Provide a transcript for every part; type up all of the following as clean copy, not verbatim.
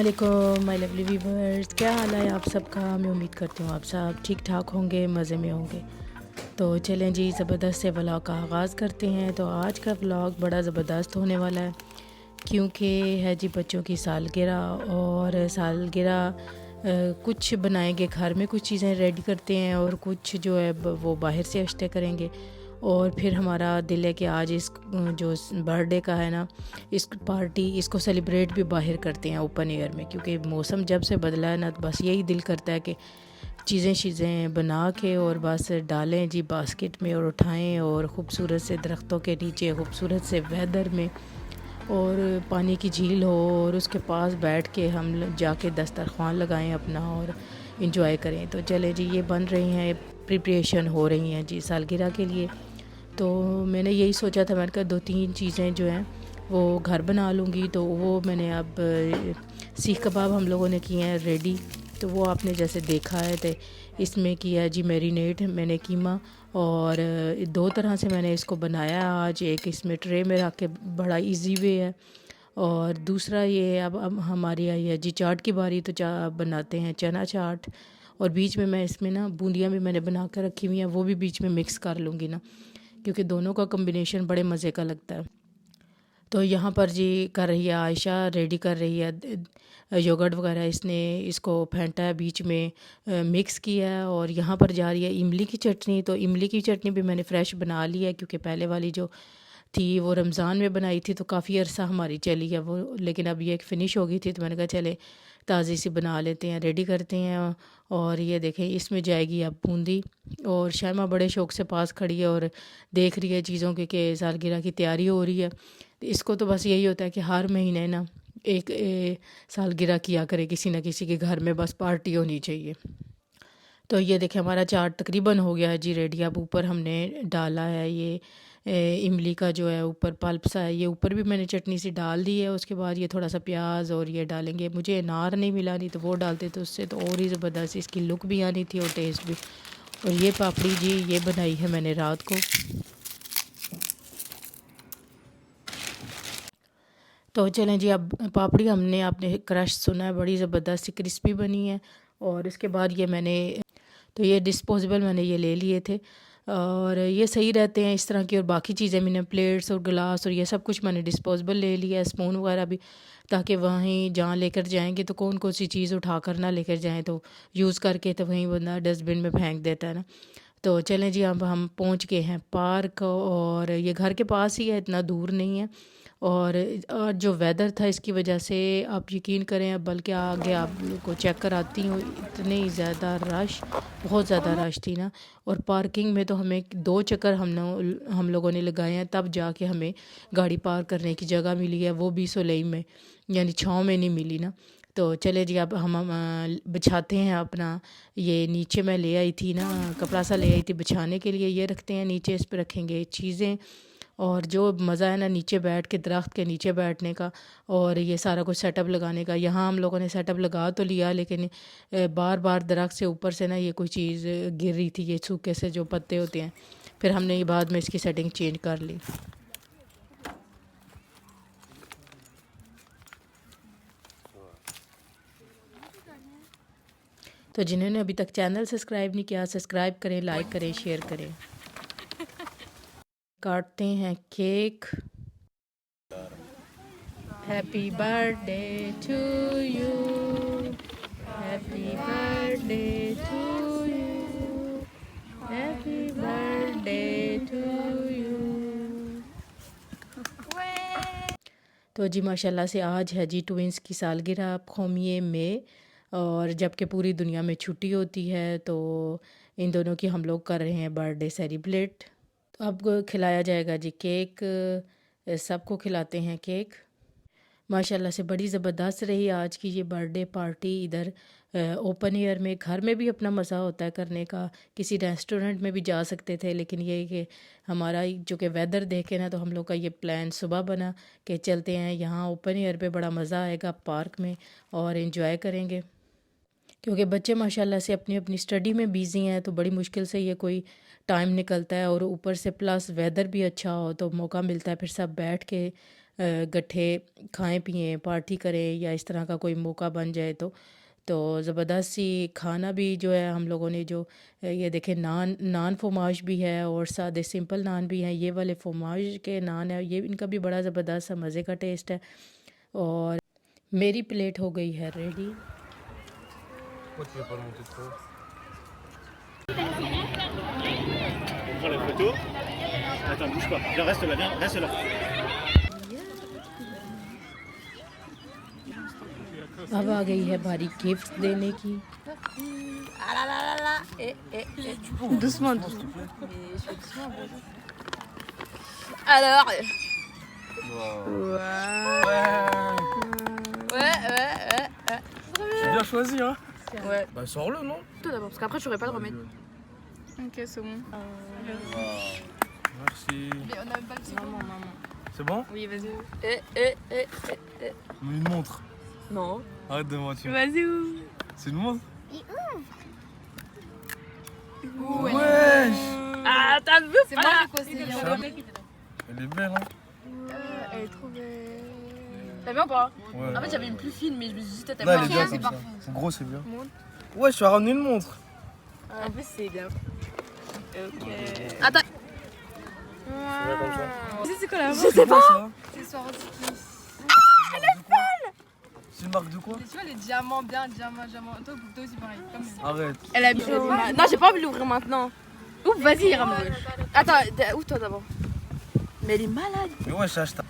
अस्सलामुअलैकुम my lovely viewers, क्या हाल है आप सबका। मैं उम्मीद करती हूँ आप सब ठीक ठाक होंगे, मज़े में होंगे। तो चलें जी, ज़बरदस्त से व्लॉग का आगाज़ करते हैं। तो आज का व्लॉग बड़ा ज़बरदस्त होने वाला है क्योंकि है जी बच्चों की सालगिरह। और सालगिरह कुछ बनाएंगे घर में, कुछ चीज़ें रेडी करते हैं और कुछ जो है वो बाहर से अश्ते करेंगे। और फिर हमारा दिल है कि आज इस जो बर्थडे का है ना, इस पार्टी इसको सेलिब्रेट भी बाहर करते हैं ओपन एयर में, क्योंकि मौसम जब से बदला है ना, तो बस यही दिल करता है कि चीज़ें बना के और बस डालें जी बास्केट में और उठाएं और ख़ूबसूरत से दरख्तों के नीचे, खूबसूरत से वेदर में, और पानी की झील हो और उसके पास बैठ के हम जाके दस्तरखान लगाएं अपना और इंजॉय करें। तो चले जी, ये बन रही हैं, प्रिपरेशन हो रही हैं जी सालगिरह के लिए। तो मैंने यही सोचा था, मैंने कहा 2-3 चीज़ें जो हैं वो घर बना लूँगी। तो वो मैंने अब सीख कबाब हम लोगों ने किए हैं रेडी। तो वो आपने जैसे देखा है, तो इसमें किया जी मैरिनेट मैंने कीमा। और 2 तरह से मैंने इसको बनाया आज। एक इसमें ट्रे में रख के, बड़ा इजी वे है। और दूसरा ये अब हमारी आई है जी चाट की बारी, तो बनाते हैं चना चाट। और बीच में मैं इसमें ना बूंदियाँ भी मैंने बना कर रखी हुई हैं, वो भी बीच में मिक्स कर लूँगी ना, क्योंकि दोनों का कॉम्बिनेशन बड़े मज़े का लगता है। तो यहाँ पर जी कर रही है आयशा, रेडी कर रही है योगर्ट वगैरह, इसने इसको फेंटा है, बीच में मिक्स किया है। और यहाँ पर जा रही है इमली की चटनी। तो इमली की चटनी भी मैंने फ़्रेश बना ली है, क्योंकि पहले वाली जो थी वो रमज़ान में बनाई थी, तो काफ़ी अरसा हमारी चली है वो, लेकिन अब ये फ़िनिश हो गई थी, तो मैंने कहा चले ताज़ी सी बना लेते हैं, रेडी करते हैं। और ये देखें, इसमें जाएगी अब बूंदी। और शायमा बड़े शौक़ से पास खड़ी है और देख रही है चीज़ों की कि सालगिरह की तैयारी हो रही है। तो इसको तो बस यही होता है कि हर महीने ना एक सालगिरह किया करे किसी न किसी के घर में, बस पार्टी होनी चाहिए। तो ये देखें, हमारा चाट तकरीबन हो गया है जी रेडी। अब ऊपर हमने डाला है ये इमली का जो है ऊपर पल्प सा है, ये ऊपर भी मैंने चटनी सी डाल दी है। उसके बाद ये थोड़ा सा प्याज और ये डालेंगे। मुझे अनार नहीं मिला, नहीं तो वो डालते, तो उससे तो और ही ज़बरदस्त इसकी लुक भी आनी थी और टेस्ट भी। और ये पापड़ी जी ये बनाई है मैंने रात को। तो चलें जी, अब पापड़ी हमने आपने क्रश सुना है, बड़ी ज़बरदस्त सी क्रिस्पी बनी है। और इसके बाद ये मैंने, तो ये डिस्पोजेबल मैंने ये ले लिए थे, और ये सही रहते हैं इस तरह की। और बाकी चीज़ें मैंने प्लेट्स और गिलास और ये सब कुछ मैंने डिस्पोजेबल ले लिया है, स्पून वगैरह भी, ताकि वहीं जहाँ लेकर जाएंगे तो कौन कौन सी चीज़ उठा कर ना लेकर जाएं, तो यूज़ करके तो वहीं बंदा डस्टबिन में फेंक देता है ना। तो चलें जी, अब हम पहुंच गए हैं पार्क, और ये घर के पास ही है, इतना दूर नहीं है। और जो वेदर था इसकी वजह से आप यकीन करें, अब बल्कि आगे आपको चेक कराती हूँ, इतनी ज़्यादा रश, बहुत ज़्यादा रश थी ना। और पार्किंग में तो हमें 2 चक्कर हम लोगों ने लगाए हैं, तब जाके हमें गाड़ी पार्क करने की जगह मिली है, वो भी सोलेई में, यानी छाँव में नहीं मिली ना। तो चले जी, अब हम बिछाते हैं अपना। ये नीचे मैं ले आई थी ना, कपड़ा सा ले आई थी बिछाने के लिए, ये रखते हैं नीचे, इस पर रखेंगे चीज़ें। और जो मज़ा है ना नीचे बैठ के, दरख्त के नीचे बैठने का, और ये सारा कुछ सेटअप लगाने का। यहाँ हम लोगों ने सेटअप लगा तो लिया, लेकिन बार बार दरख्त से ऊपर से ना ये कोई चीज़ गिर रही थी, ये सूखे से जो पत्ते होते हैं। फिर हमने ये बाद में इसकी सेटिंग चेंज कर ली। तो जिन्होंने अभी तक चैनल सब्सक्राइब नहीं किया, सब्सक्राइब करें, लाइक करें, शेयर करें। काटते हैं cake. Happy birthday to you, happy birthday to you, happy birthday to you. तो जी माशाल्लाह से आज है जी ट्विंस की सालगिरह कौमिये में, और जबकि पूरी दुनिया में छुट्टी होती है, तो इन दोनों की हम लोग कर रहे हैं बर्थडे सेलिब्रेट। तो अब खिलाया जाएगा जी केक, सबको खिलाते हैं केक। माशाल्लाह से बड़ी ज़बरदस्त रही आज की ये बर्थडे पार्टी। इधर ओपन एयर में, घर में भी अपना मज़ा होता है करने का, किसी रेस्टोरेंट में भी जा सकते थे, लेकिन ये कि हमारा जो कि वेदर देखे ना, तो हम लोग का ये प्लान सुबह बना कि चलते हैं यहाँ ओपन एयर पे, बड़ा मज़ा आएगा पार्क में और इन्जॉय करेंगे। क्योंकि बच्चे माशाल्लाह से अपनी अपनी स्टडी में बिज़ी हैं, तो बड़ी मुश्किल से ये कोई टाइम निकलता है, और ऊपर से प्लस वेदर भी अच्छा हो, तो मौका मिलता है फिर सब बैठ के गट्ठे खाएं पिएं, पार्टी करें या इस तरह का कोई मौका बन जाए तो ज़बरदस्त सी खाना भी जो है हम लोगों ने जो ये देखें नान फरमाश भी है और सादे सिंपल नान भी हैं। ये वाले फरमाश के नान है, ये इनका भी बड़ा ज़बरदस्त सा मज़े का टेस्ट है। और मेरी प्लेट हो गई है ready. On prend la photo. Attends, bouge pas. Viens, reste là, viens, reste là. अब आ गई है बारी गिफ्ट देने की। Doucement, doucement. Alors. Ouais. J'ai bien choisi, hein. Ouais. Bah sors-le, non? Toi d'abord, parce qu'après je saurais pas le remettre. Ok, c'est bon. Merci. Mais on a même pas le petit maman. C'est bon? Oui, vas-y. Mais une montre. Non. Arrête de mentir. Vas-y. C'est une montre? Ouais. Wesh! Ah, t'as vu? C'est moi qui conseille. Elle est belle, hein? Elle est trop belle. T'as bien ou pas? Ouais. En fait, j'avais une plus fine, mais je me suis dit, t'as Là, pas elle est bien c'est comme ça. parfait. C'est gros, c'est bien. Ouais, tu as ramené une montre. En plus, c'est bien. Ok. Attends. C'est quoi la Je sais pas! C'est Swarovski. C'est une marque de quoi? Tu vois les diamants bien, diamant. Toi aussi pareil. Comme ça. Arrête. Elle a mis. Non, j'ai pas envie de l'ouvrir maintenant. Ouf, vas-y, ramène. Attends, ouvre-toi d'abord. Mais elle est malade. Mais wesh, achète.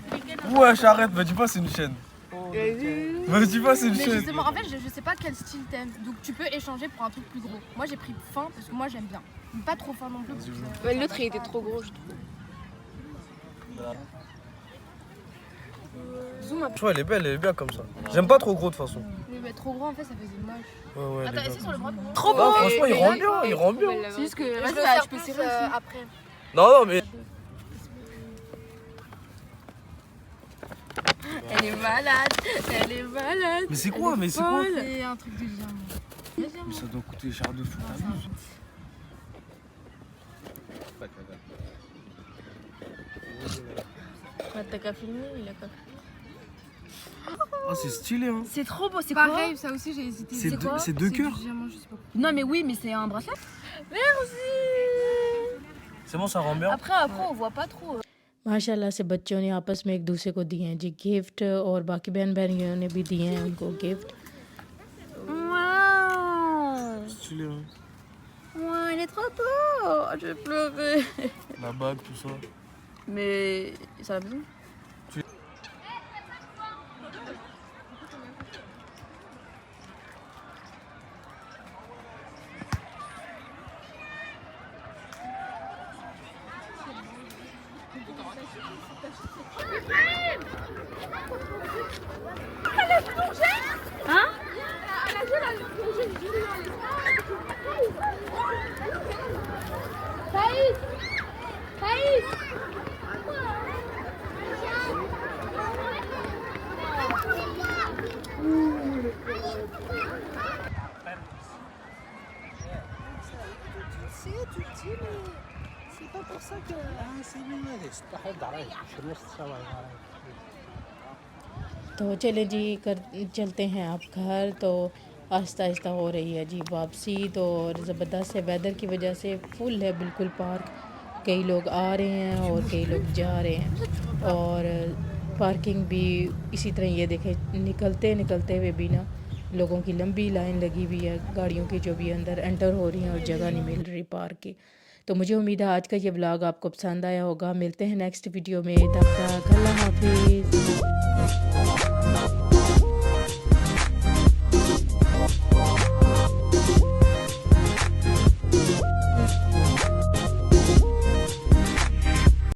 Wesh, arrête, me dis pas c'est une chaîne. Me dis pas c'est une Mais chaîne. justement, en fait, je sais pas quel style t'aimes. Donc tu peux échanger pour un truc plus gros. Moi j'ai pris fin parce que moi j'aime bien. Mais pas trop fin non plus. Parce que Ouais, l'autre, il était trop gros, je trouve. Zoom un peu. Tu vois, elle est bien comme ça. J'aime pas trop gros de toute façon. oui, mais trop gros en fait ça faisait moche. Ouais, elle est bien. sur le bras pour moi. Trop Ah, beau. franchement, il rend bien, il rend bien. C'est juste que. Je Vas-y, peux bah, faire je peux plus serrer aussi. après. Non, mais. Elle est malade. Elle est malade. Mais c'est quoi? Mais c'est quoi? C'est un truc de diamant. Mais ça doit coûter cher de fou. T'as qu'à filmer, il a qu'à. Ah, c'est stylé, hein. C'est trop beau, c'est quoi? Pareil, ça aussi j'ai hésité. C'est deux- quoi c'est deux cœurs. du diamant, je sais pas. Non, mais oui, mais c'est un bracelet. Merci. C'est bon, ça rend bien. Après, on voit pas trop. माशाल्लाह से बच्चों ने आपस में एक दूसरे को दिए हैं जी गिफ्ट और बाकी बहन बहनियों ने भी दिए हैं उनको gift. Waouh. Stylé, hein. Waouh, elle est trop beau. Je vais pleurer. La bague, tout ça. Mais ça va bien. तो चलें जी चलते हैं आप घर। तो आहिस्ता आहिस्ता हो रही है जी वापसी। तो और ज़बरदस्त है वेदर की वजह से फुल है बिल्कुल पार्क। कई लोग आ रहे हैं और कई लोग जा रहे हैं और पार्किंग भी इसी तरह ये देखें निकलते हुए भी ना लोगों की लंबी लाइन लगी हुई है गाड़ियों की जो भी अंदर एंटर हो रही हैं और जगह नहीं मिल रही पार्क की। तो मुझे उम्मीद है आज का ये व्लॉग आपको पसंद आया होगा। मिलते हैं नेक्स्ट वीडियो में, तब तक अल्लाह हाफ़िज़।